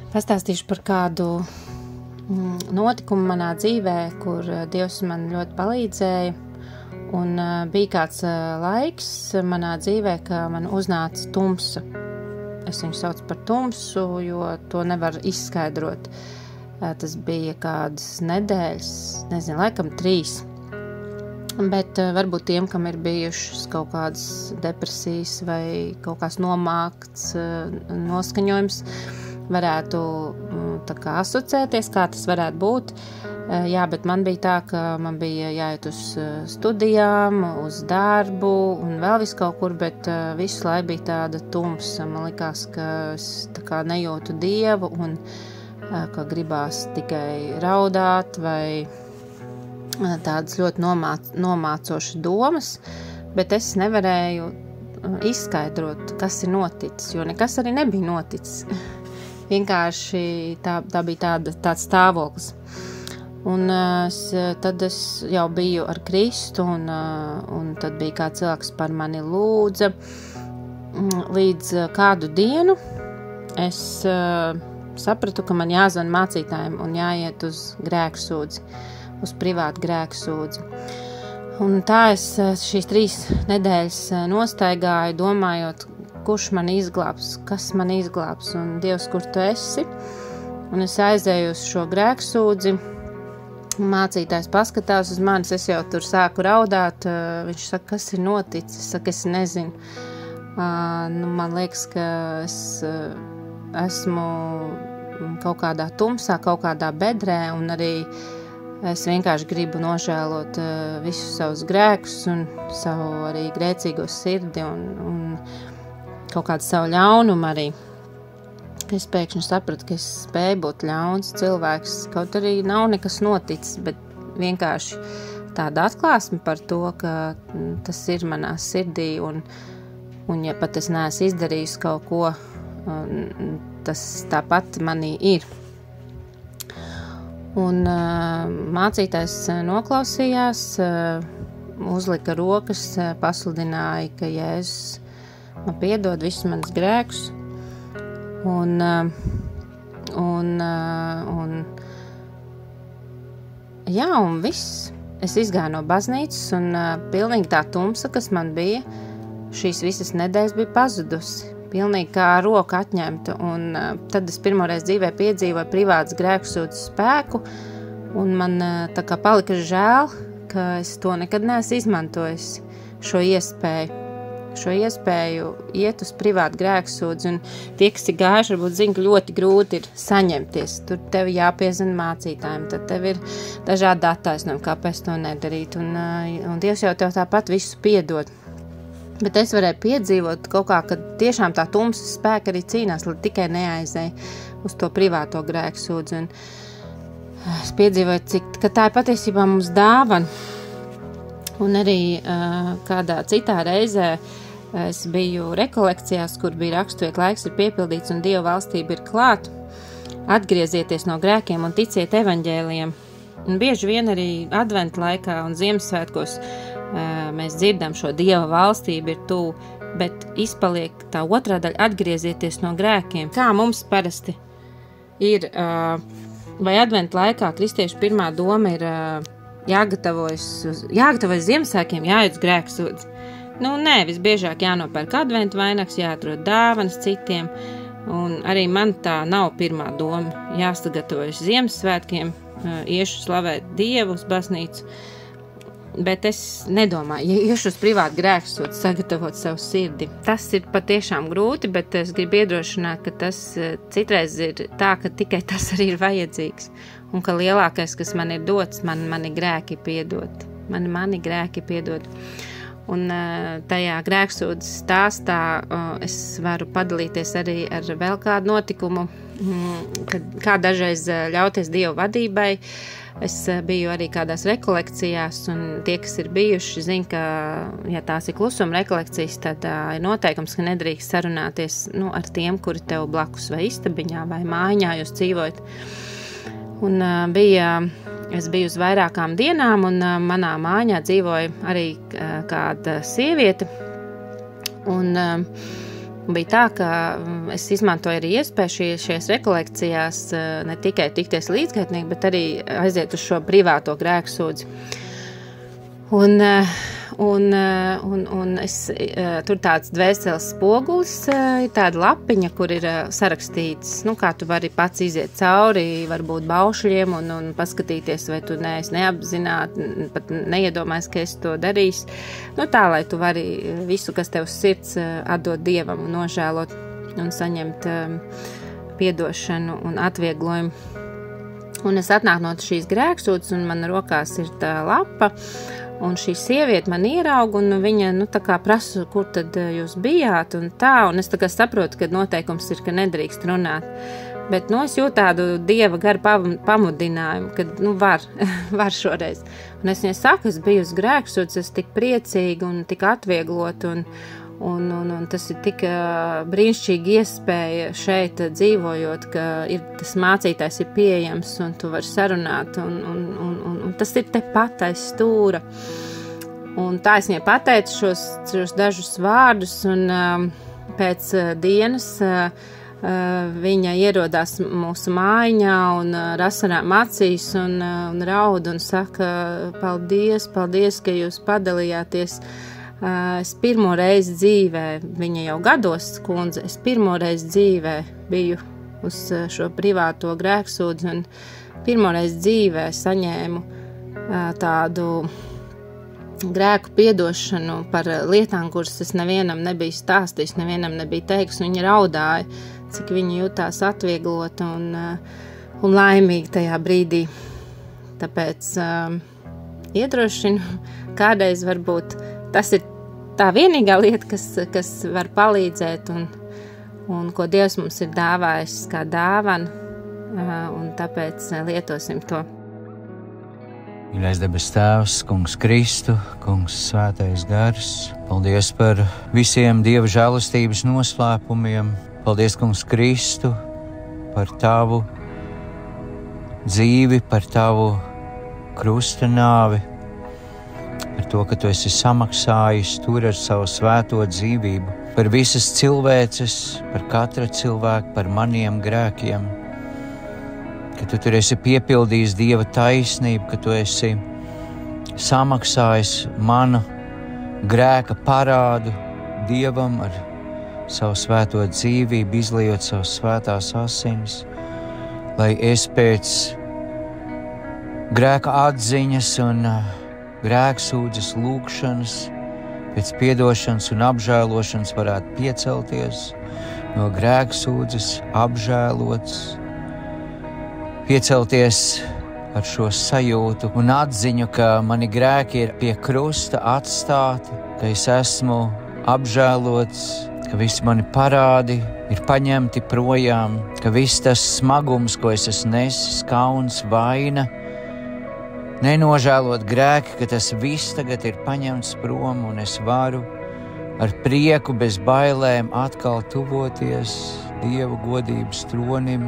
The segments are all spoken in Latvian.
Pastāstīšu par kādu notikumu manā dzīvē, kur Dievs man ļoti palīdzēja. Un bija kāds laiks manā dzīvē, ka man uznāca tumsa. Es viņu saucu par tumsu, jo to nevar izskaidrot. Tas bija kādas nedēļas, nezinu, laikam 3. Bet varbūt tiem, kam ir bijušas kaut kādas depresijas vai kaut kāds nomākts noskaņojums, varētu tā kā asociēties, kā tas varētu būt. Jā, bet man bija tā, ka man bija jāiet uz studijām, uz darbu un vēl visu kaut kur, bet visu laiku bija tāda tumsa. Man likās, ka es tā kā nejūtu Dievu un ka gribās tikai raudāt vai tādas ļoti nomācošas domas, bet es nevarēju izskaidrot, kas ir noticis, jo nekas arī nebija noticis. Vienkārši tā bija tāds stāvoklis. Un tad es jau biju ar Kristu, un tad bija kāds cilvēks par mani lūdza. Līdz kādu dienu es sapratu, ka man jāzvan mācītājiem un jāiet uz grēksūdzi, uz privātu grēksūdzi. Un tā es šīs 3 nedēļas nostaigāju, domājot, kurš man izglābs, kas man izglābs, un Dievs, kur tu esi. Un es aizēju uz šo grēksūdzi, mācītājs paskatās uz manis, es jau tur sāku raudāt, viņš saka, kas ir noticis, es saku, es nezinu. Man liekas, ka es esmu kaut kādā tumsā, kaut kādā bedrē, un arī es vienkārši gribu nožēlot visus savus grēkus un savu arī grēcīgo sirdi un kaut kādu savu ļaunumu arī. Es pēkšņi sapratu, ka es spēju būt ļauns cilvēks, kaut arī nav nekas noticis, bet vienkārši tāda atklāsme par to, ka tas ir manā sirdī un ja pat es neesmu izdarījis kaut ko, tas tāpat manī ir. Un mācītājs noklausījās, uzlika rokas, pasludināja, ka Jēzus man piedod visus manas grēkus. Un viss. Es izgāju no baznīcas un pilnīgi tā tumsa, kas man bija, šīs visas nedēļas bija pazudusi. Pilnīgi kā roka atņemta. Un tad es pirmoreiz dzīvē piedzīvoju privātas grēksūdzes spēku, un man tā kā palika žēl, ka es to nekad neesmu izmantojis, šo iespēju iet uz privātu grēksūdzi, un tie, kas ir gājuši, varbūt zina, ka ļoti grūti ir saņemties. Tur tev jāpiezina mācītājiem, tad tev ir dažādi attaisnojumi, kāpēc to nedarīt, un Dievs jau tev tāpat visu piedod. Bet es varēju piedzīvot kaut kā, kad tiešām tā tumsas spēka arī cīnās, lai tikai neaizēja uz to privāto grēksūdzi, un es piedzīvoju, ka tā ir patiesībā mums dāvana. Un arī kādā citā reizē es biju rekolekcijās, kur bija raksturēt, laiks ir piepildīts un Dieva valstība ir klāt. Atgriezieties no grēkiem un ticiet evaņģēlijam. Un bieži vien arī adventa laikā un Ziemassvētkos mēs dzirdam šo Dieva valstība ir tuvu, bet izpaliek tā otrā daļa atgriezieties no grēkiem. Kā mums parasti ir, vai adventa laikā kristiešu pirmā doma ir jāgatavojas Ziemassvētkiem, jāiet uz grēksūdzi. Nē, visbiežāk jānopērk adventu vainags, jāatrod dāvanas citiem, un arī man tā nav pirmā doma. Jāsagatavojas Ziemassvētkiem, iešu slavēt Dievu uz baznīcu, bet es nedomāju, ja iešu uz privātu grēksūdzi, sagatavot savu sirdi. Tas ir patiešām grūti, bet es gribu iedrošināt, ka tas citreiz ir tā, ka tikai tas arī ir vajadzīgs. Un ka lielākais, kas man ir dots, mani grēki piedot. Mani grēki piedot. Un tajā grēksūdzes stāstā es varu padalīties arī ar vēl kādu notikumu, kā dažreiz ļauties Dieva vadībai. Es biju arī kādās rekolekcijās, un tie, kas ir bijuši, zina, ka, ja tās ir klusuma rekolekcijas, tad ir noteikums, ka nedrīkst sarunāties ar tiem, kuri tev blakus vai istabiņā vai mājiņā jūs dzīvojat. Un es biju uz vairākām dienām, un manā mājiņā dzīvoja arī kāda sieviete. Un bija tā, ka es izmantoju arī iespēju šajās rekolekcijās ne tikai tikties līdzgaitnieki, bet arī aiziet uz šo privāto grēksūdzi. Un es tur tāds dvēseles spogulis, ir tāda lapiņa, kur ir sarakstīts, kā tu vari pats iziet cauri, varbūt baušļiem un paskatīties, vai tu neapzināti, pat neiedomājies, ka esi to darījis. Tā, lai tu vari visu, kas tev uz sirds, atdot Dievam un nožēlot un saņemt piedošanu un atvieglojumu. Un es atnāku no šīs grēksūdzes, un man rokās ir tā lapa. Un šī sieviete man ierauga, un viņa, tā kā prasa, kur tad jūs bijāt, un es tā kā saprotu, ka noteikums ir, ka nedrīkst runāt. Bet, es jūtu tādu Dieva garu pamudinājumu, ka, var šoreiz. Un es viņai saku, es biju uz grēksūdzes, es tik priecīga un tik atvieglot, un tas ir tik brīnišķīgi iespēja šeit dzīvojot, ka tas mācītājs ir pieejams un tu vari sarunāt, un tas ir tepat aiz stūra. Un tā es viņai pateicu šos dažus vārdus, un pēc dienas viņa ierodās mūsu mājiņā un ar asarām acīs un raud un saka, paldies, ka jūs padalījāties. Es pirmo reizi dzīvē, viņa jau gados kundze, es pirmo reizi dzīvē biju uz šo privāto grēksūdzi un pirmo reizi dzīvē saņēmu tādu grēku piedošanu par lietām, kuras es nevienam nebiju stāstījis, nevienam nebiju teiks, un viņa raudāja, cik viņa jutās atvieglota un laimīga tajā brīdī. Tāpēc iedrošinu, kādreiz varbūt tas ir tā vienīgā lieta, kas var palīdzēt un ko Dievs mums ir dāvājis kā dāvana, un tāpēc lietosim to. Mīļais debes Tēvs, Kungs Kristu, Kungs Svētais Gars, paldies par visiem Dieva žēlastības noslēpumiem. Paldies, Kungs Kristu, par Tavu dzīvi, par Tavu krusta nāvi, par to, ka Tu esi samaksājis tur ar savu svēto dzīvību, par visas cilvēces, par katra cilvēka, par maniem grēkiem, ka Tu tur esi piepildījis Dieva taisnību, ka Tu esi samaksājis manu grēka parādu Dievam ar savu svēto dzīvību, izliejot savas svētās asinis, lai es pēc grēka atziņas un grēksūdzes lūgšanas, pēc piedošanas un apžēlošanas varētu piecelties no grēksūdzes, apžēlots, piecelties ar šo sajūtu un atziņu, ka mani grēki ir pie krusta atstāti, ka es esmu apžēlots, ka visi mani parādi ir paņemti projām, ka viss tas smagums, ko es esmu nesis, kauns, vaina, nenožēlot grēki, ka tas viss tagad ir paņemts prom un es varu ar prieku bez bailēm atkal tuvoties Dieva godības tronim.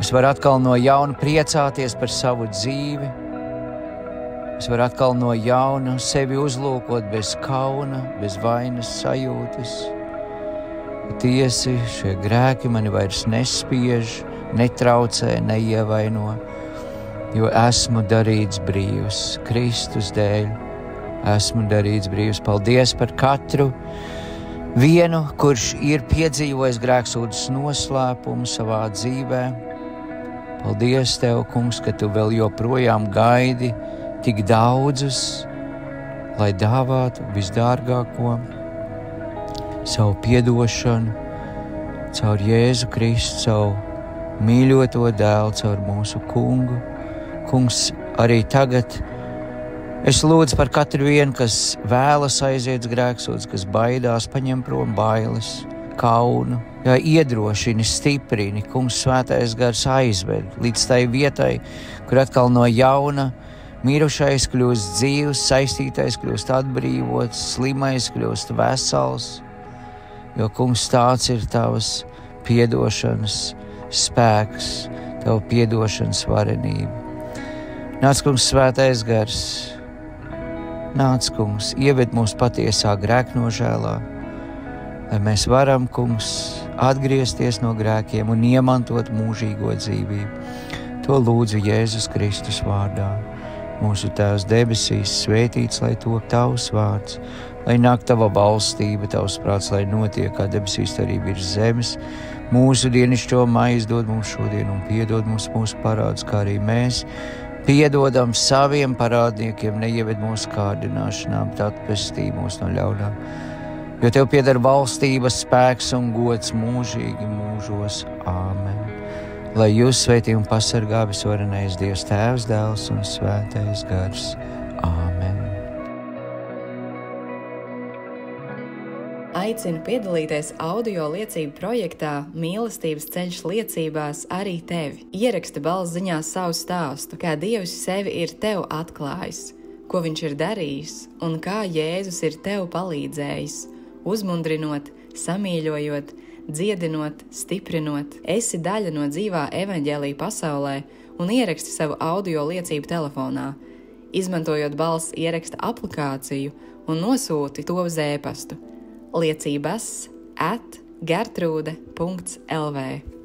Es varu atkal no jauna priecāties par savu dzīvi. Es varu atkal no jauna sevi uzlūkot bez kauna, bez vainas sajūtas. Patiesi, šie grēki mani vairs nespiež, netraucē, neievaino, jo esmu darīts brīvs, Kristus dēļ esmu darīts brīvs. Paldies par katru vienu, kurš ir piedzīvojis grēksūdzes noslēpumu savā dzīvē. Paldies Tev, Kungs, ka Tu vēl joprojām gaidi tik daudzus, lai dāvātu visdārgāko, savu piedošanu, caur Jēzu Kristu, savu mīļoto dēlu, caur mūsu Kungu. Kungs, arī tagad es lūdzu par katru vienu, kas vēlas aiziet uz grēksūdzi, kas baidās, paņem prom bailes, kaunu, iedrošini, stiprini, Kungs Svētais Gars aizved līdz tai vietai, kur atkal no jauna mirušais kļūst dzīvs, saistītais kļūst atbrīvots, slimais kļūst vesels, jo, Kungs, tāds ir Tavas piedošanas spēks, Tava piedošanas varenība. Nāc, Kungs, Svētais Gars, nāc, Kungs, ieved mūs patiesā grēknožēlā, lai mēs varam, kungs, atgriezties no grēkiem un iemantot mūžīgo dzīvību. To lūdzu Jēzus Kristus vārdā. Mūsu Tēvs debesīs, svētīts, lai top Tavs vārds, lai nāk Tava valstība, Tavs prāts, lai notiek, kā debesīs, tā arī virs zemes. Mūsu dienišķo maizi dod mums šodien un piedod mums mūsu parādus, kā arī mēs piedodam saviem parādniekiem, neieved mūsu kārdināšanā, bet atpestī mūs no ļaunā. Jo Tev pieder valstības spēks un gods mūžīgi mūžos. Āmen. Lai jūs svētī un pasargā visvarenais Dievs Tēvs, Dēls un Svētais Gars. Āmen. Aicinu piedalīties audio liecību projektā Mīlestības ceļš liecībās arī tevi. Ieraksti balss ziņā savu stāstu, kā Dievs sevi ir tev atklājis, ko viņš ir darījis un kā Jēzus ir tev palīdzējis, uzmundrinot, samīļojot, dziedinot, stiprinot. Esi daļa no dzīvā evaņģēlija pasaulē un ieraksti savu audio liecību telefonā, izmantojot balss ieraksta aplikāciju un nosūti to uz e-pastu liecības@gertrude.lv.